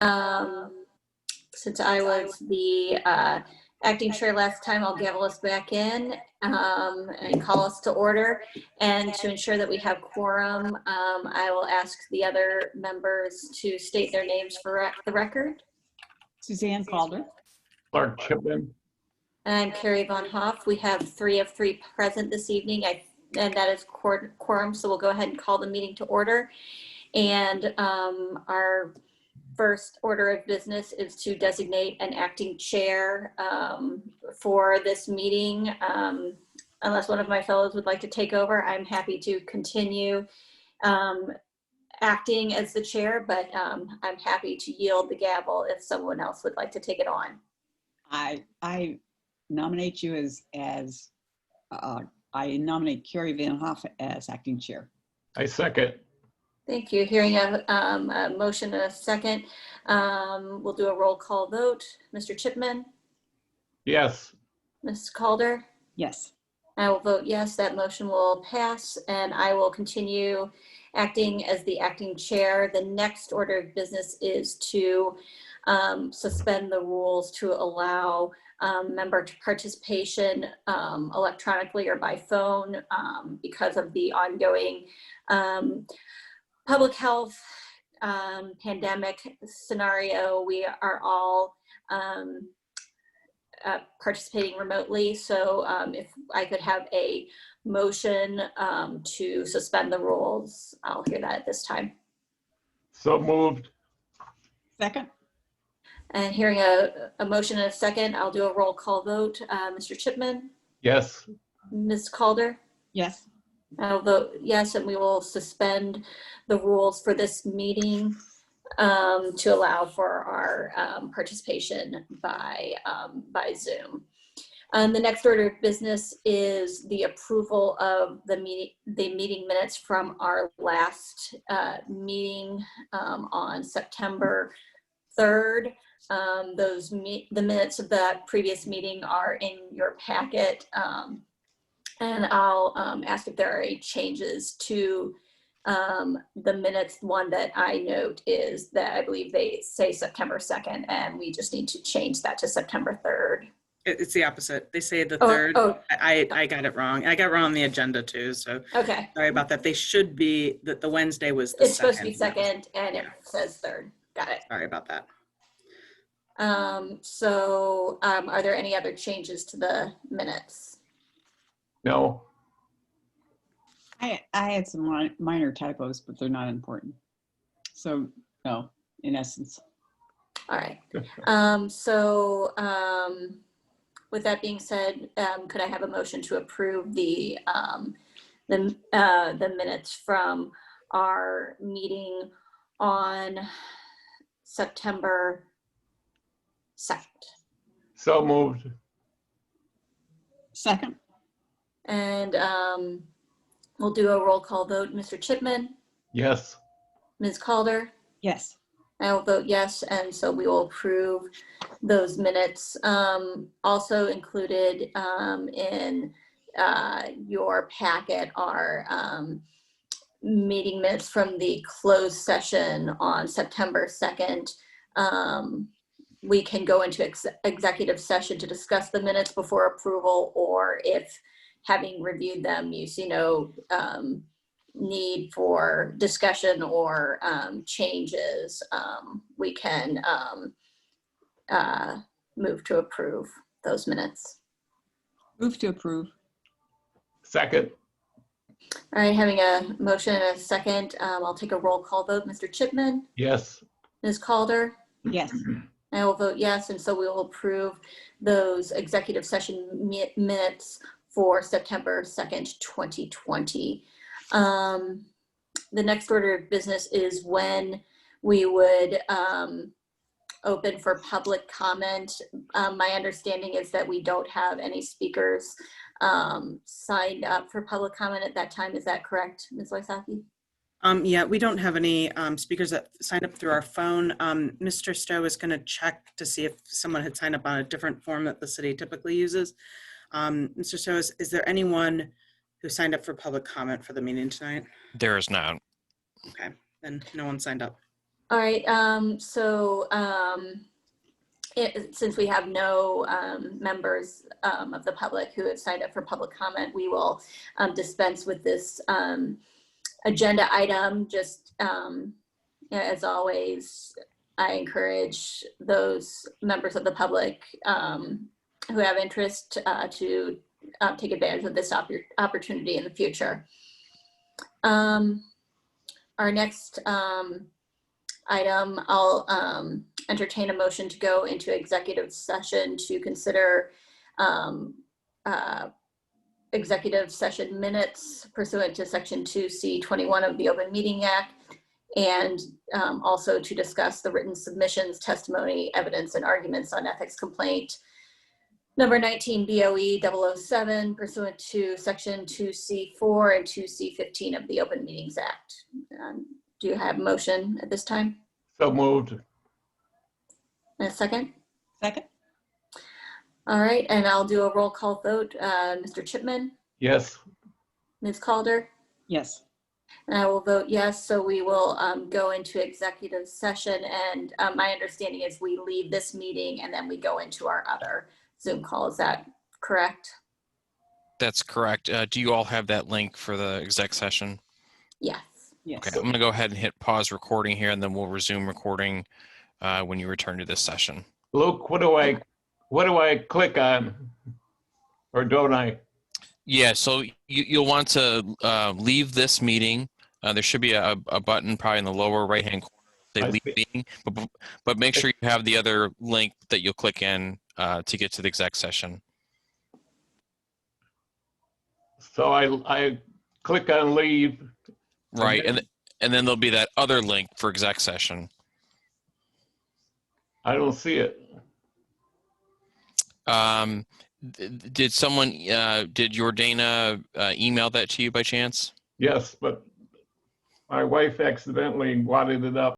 Since I was the acting chair last time, I'll gavel us back in and call us to order. And to ensure that we have quorum, I will ask the other members to state their names for the record. Suzanne Calder. Clark Chipman. And I'm Carrie Von Hoff. We have 3 of 3 present this evening, and that is quorum, so we'll go ahead and call the meeting to order. And our first order of business is to designate an acting chair for this meeting. Unless one of my fellows would like to take over, I'm happy to continue acting as the chair, but I'm happy to yield the gavel if someone else would like to take it on. I nominate you as I nominate Carrie Van Hoff as acting chair. I second. Thank you. Hearing a motion and a second, we'll do a roll call vote. Mr. Chipman? Yes. Ms. Calder? Yes. I will vote yes. That motion will pass, and I will continue acting as the acting chair. The next order of business is to suspend the rules to allow member participation electronically or by phone because of the ongoing public health pandemic scenario. We are all participating remotely. So if I could have a motion to suspend the rules, I'll hear that at this time. So moved. Second. And hearing a motion and a second, I'll do a roll call vote. Mr. Chipman? Yes. Ms. Calder? Yes. I'll vote yes, and we will suspend the rules for this meeting to allow for our participation by Zoom. The next order of business is the approval of the meeting minutes from our last meeting on September 3rd. The minutes of that previous meeting are in your packet. And I'll ask if there are any changes to the minutes. One that I note is that I believe they say September 2nd, and we just need to change that to September 3rd. It's the opposite. They say the 3rd. Oh. I got it wrong. I got it wrong on the agenda too. So Okay. Sorry about that. They should be that the Wednesday was the It's 2nd. supposed to be 2nd, and it says 3rd. Got it. Sorry about that. So are there any other changes to the minutes? No. I had some minor typos, but they're not important. So no, in essence. All right. With that being said, could I have a motion to approve the minutes from our meeting on September 2nd? So moved. Second. And we'll do a roll call vote. Mr. Chipman? Yes. Ms. Calder? Yes. I will vote yes, and so we will approve those minutes. Also included in your packet are meeting minutes from the closed session on September 2nd. We can go into executive session to discuss the minutes before approval, or if having reviewed them, you see no need for discussion or changes, we can move to approve those minutes. Move to approve. Second. All right, having a motion and a second, I'll take a roll call vote. Mr. Chipman? Yes. Ms. Calder? Yes. I will vote yes, and so we will approve those executive session minutes for September 2nd, 2020. The next order of business is when we would open for public comment. My understanding is that we don't have any speakers signed up for public comment at that time. Is that correct, Ms. Wysocki? Yeah, we don't have any speakers that signed up through our phone. Mr. Stowe is going to check to see if someone had signed up on a different form that the city typically uses. Mr. Stowe, is there anyone who signed up for public comment for the meeting tonight? There is not. Okay, then no one signed up. All right, since we have no members of the public who have signed up for public comment, we will dispense with this agenda item. Just as always, I encourage those members of the public who have interest to take advantage of this opportunity in the future. Our next item, I'll entertain a motion to go into executive session to consider executive session minutes pursuant to Section 2C21 of the Open Meeting Act, and also to discuss the written submissions, testimony, evidence, and arguments on ethics complaint number 19 BOE 007 pursuant to Section 2C4 and 2C15 of the Open Meetings Act. Do you have a motion at this time? So moved. And a second? Second? All right, and I'll do a roll call vote. Mr. Chipman, Yes. Ms. Calder, Yes. and I will vote yes. So we will go into executive session, and my understanding is we leave this meeting and then we go into our other Zoom call. Is that correct? That's correct. Do you all have that link for the exec session? Yes. Yes. Okay, I'm going to go ahead and hit pause recording here, and then we'll resume recording when you return to this session. Luke, what do I click on? Or don't I? Yeah, so you'll want to leave this meeting. There should be a button probably in the lower right-hand corner say I leave see. meeting, but make sure you have the other link that you'll click in to get to the exec session. So I click on leave. Right, then and then there'll be that other link for exec session. I don't see it. Did someone, did Jordana email that to you by chance? Yes, but my wife accidentally wadded it up.